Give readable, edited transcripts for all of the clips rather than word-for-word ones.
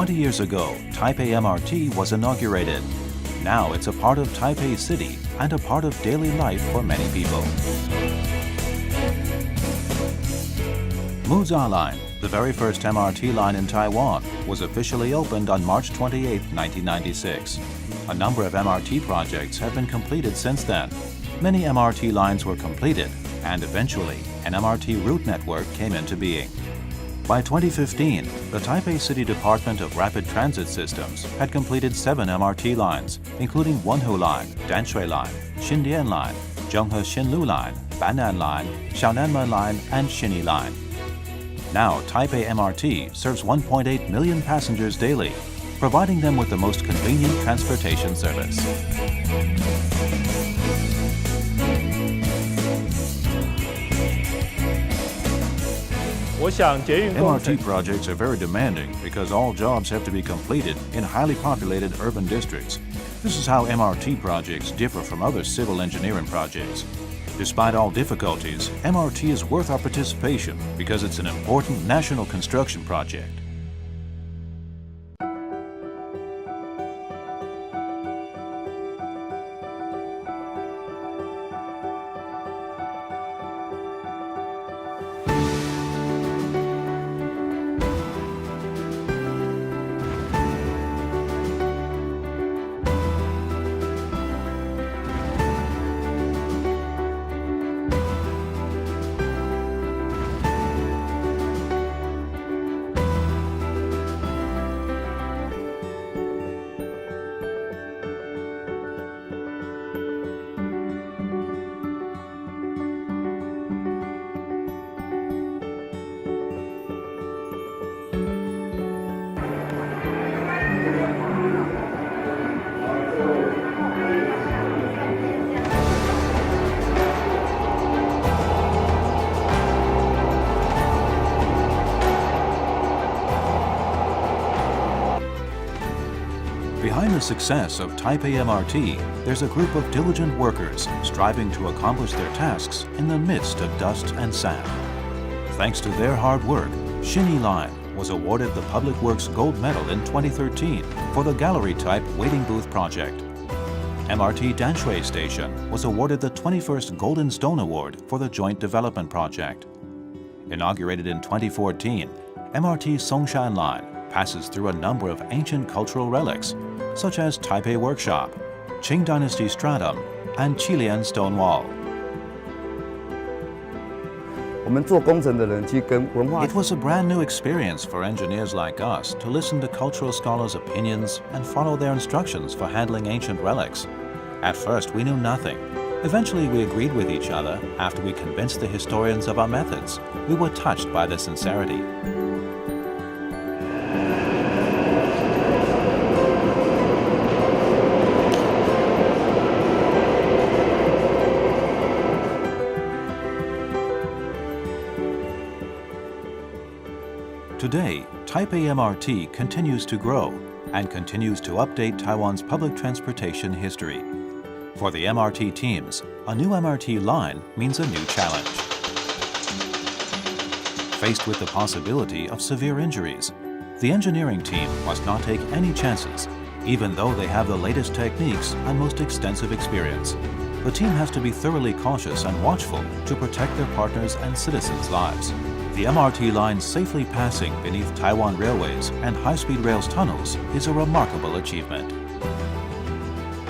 20 years ago, Taipei MRT was inaugurated. Now it's a part of Taipei City and a part of daily life for many people. Muzha Line, the very first MRT line in Taiwan, was officially opened on March 28, 1996. A number of MRT projects have been completed since then. Many MRT lines were completed, and eventually, an MRT route network came into being. By 2015, the Taipei City Department of Rapid Transit Systems had completed 7 MRT lines, including Wenhu Line, Danshui Line, Xindian Line, Zhenghe Xinlu Line, Bannan Line, Xiaonanmen Line, and Xinyi Line. Now, Taipei MRT serves 1.8 million passengers daily, providing them with the most convenient transportation service. MRT projects are very demanding because all jobs have to be completed in highly populated urban districts. This is how MRT projects differ from other civil engineering projects. Despite all difficulties, MRT is worth our participation because it's an important national construction project. Behind the success of Taipei MRT, there's a group of diligent workers striving to accomplish their tasks in the midst of dust and sand. Thanks to their hard work, Xinyi Line was awarded the Public Works Gold Medal in 2013 for the gallery-type waiting booth project. MRT Danshui Station was awarded the 21st Golden Stone Award for the Joint Development Project. Inaugurated in 2014, MRT Songshan Line passes through a number of ancient cultural relics, such as Taipei Workshop, Qing Dynasty Stratum, and Qilian Stone Wall. It was a brand new experience for engineers like us to listen to cultural scholars' opinions and follow their instructions for handling ancient relics. At first, we knew nothing. Eventually, we agreed with each other after we convinced the historians of our methods. We were touched by their sincerity. Today, Taipei MRT continues to grow and continues to update Taiwan's public transportation history. For the MRT teams, a new MRT line means a new challenge. Faced with the possibility of severe injuries, the engineering team must not take any chances, even though they have the latest techniques and most extensive experience. The team has to be thoroughly cautious and watchful to protect their partners' and citizens' lives. The MRT line safely passing beneath Taiwan Railways and high-speed rail's tunnels is a remarkable achievement.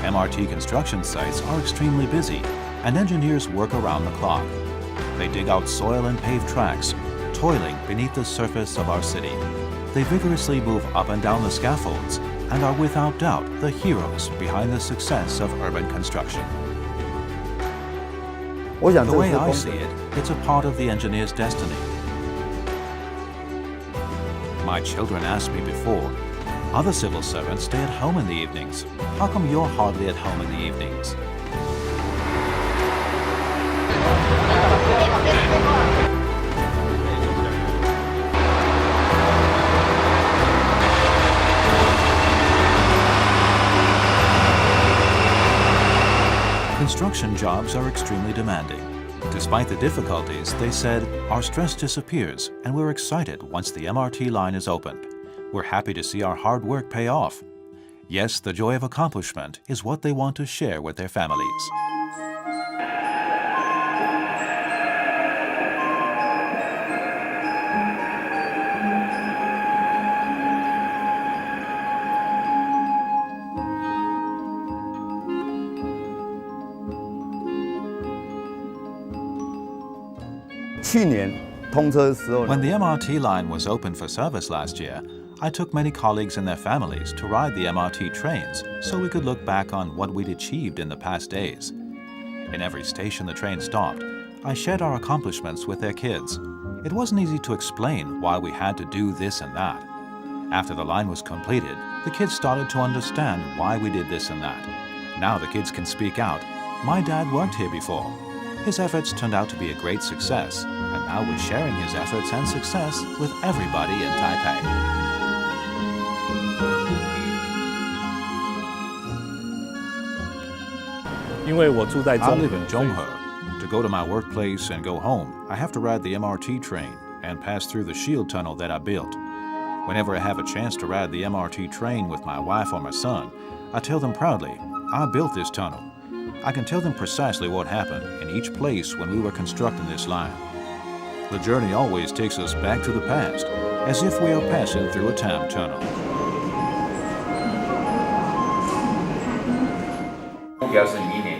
MRT construction sites are extremely busy, and engineers work around the clock. They dig out soil and pave tracks, toiling beneath the surface of our city. They vigorously move up and down the scaffolds and are without doubt the heroes behind the success of urban construction. The way I see it, it's a part of the engineer's destiny. My children asked me before, other civil servants stay at home in the evenings. How come you're hardly at home in the evenings? Construction jobs are extremely demanding. Despite the difficulties, they said, our stress disappears and we're excited once the MRT line is opened. We're happy to see our hard work pay off. Yes, the joy of accomplishment is what they want to share with their families. When the MRT line was open for service last year, I took many colleagues and their families to ride the MRT trains so we could look back on what we'd achieved in the past days. In every station the train stopped, I shared our accomplishments with their kids. It wasn't easy to explain why we had to do this and that. After the line was completed, the kids started to understand why we did this and that. Now the kids can speak out. My dad worked here before. His efforts turned out to be a great success, and now we're sharing his efforts and success with everybody in Taipei. I live in Zhonghe. To go to my workplace and go home, I have to ride the MRT train and pass through the shield tunnel that I built. Whenever I have a chance to ride the MRT train with my wife or my son, I tell them proudly, I built this tunnel. I can tell them precisely what happened in each place when we were constructing this line. The journey always takes us back to the past, as if we are passing through a time tunnel.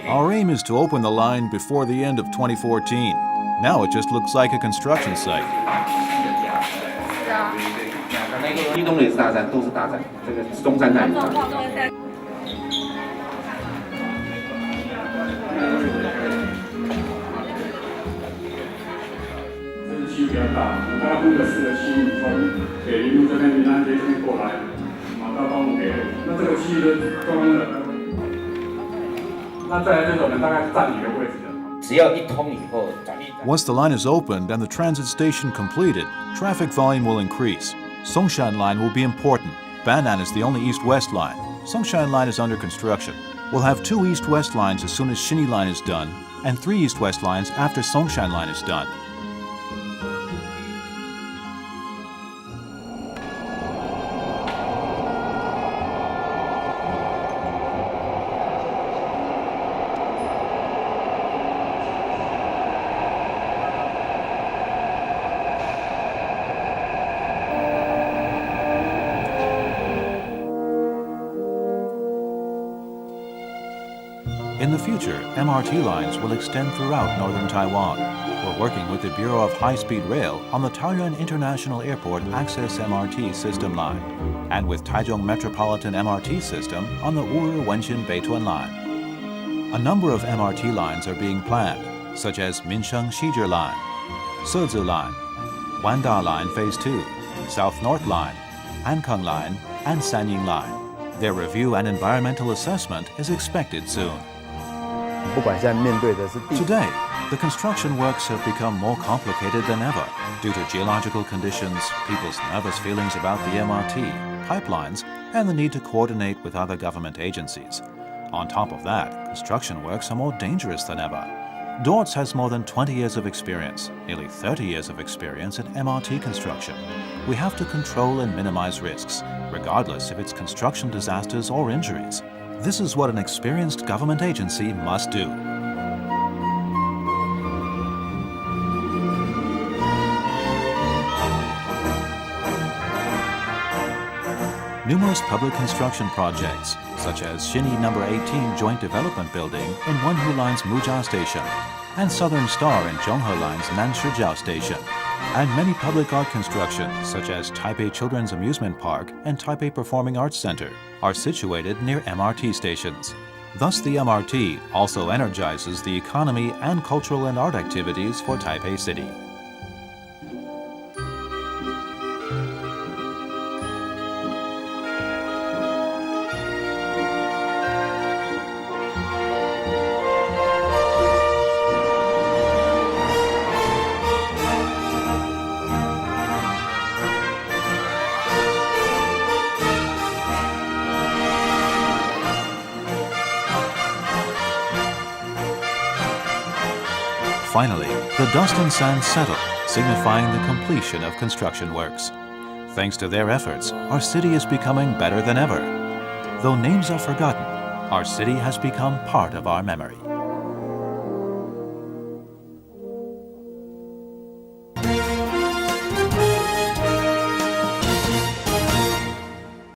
Our aim is to open the line before the end of 2014. Now it just looks like a construction site. Once the line is opened and the transit station completed, traffic volume will increase. Songshan Line will be important. Banan is the only east-west line. Songshan Line is under construction. We'll have 2 east-west lines as soon as Xinyi Line is done, and 3 east-west lines after Songshan Line is done. In the future, MRT lines will extend throughout northern Taiwan. We're working with the Bureau of High-Speed Rail on the Taoyuan International Airport Access MRT System line, and with Taichung Metropolitan MRT System on the Wuru-Wenxin Beituan line. A number of MRT lines are being planned, such as Minsheng Shizhi Line, Sezi Line, Wanda Line Phase 2, South North Line, Ankang Line, and Sanying Line. Their review and environmental assessment is expected soon. Today, the construction works have become more complicated than ever due to geological conditions, people's nervous feelings about the MRT, pipelines, and the need to coordinate with other government agencies. On top of that, construction works are more dangerous than ever. Dortz has more than 20 years of experience, nearly 30 years of experience in MRT construction. We have to control and minimize risks, regardless if it's construction disasters or injuries. This is what an experienced government agency must do. Numerous public construction projects, such as Xinyi No. 18 Joint Development Building in Wenhu Line's Mujia Station, and Southern Star in Zhonghe Line's Nanshijiao Station, and many public art constructions, such as Taipei Children's Amusement Park and Taipei Performing Arts Center, are situated near MRT stations. Thus, the MRT also energizes the economy and cultural and art activities for Taipei City. Finally, the dust and sand settle, signifying the completion of construction works. Thanks to their efforts, our city is becoming better than ever. Though names are forgotten, our city has become part of our memory.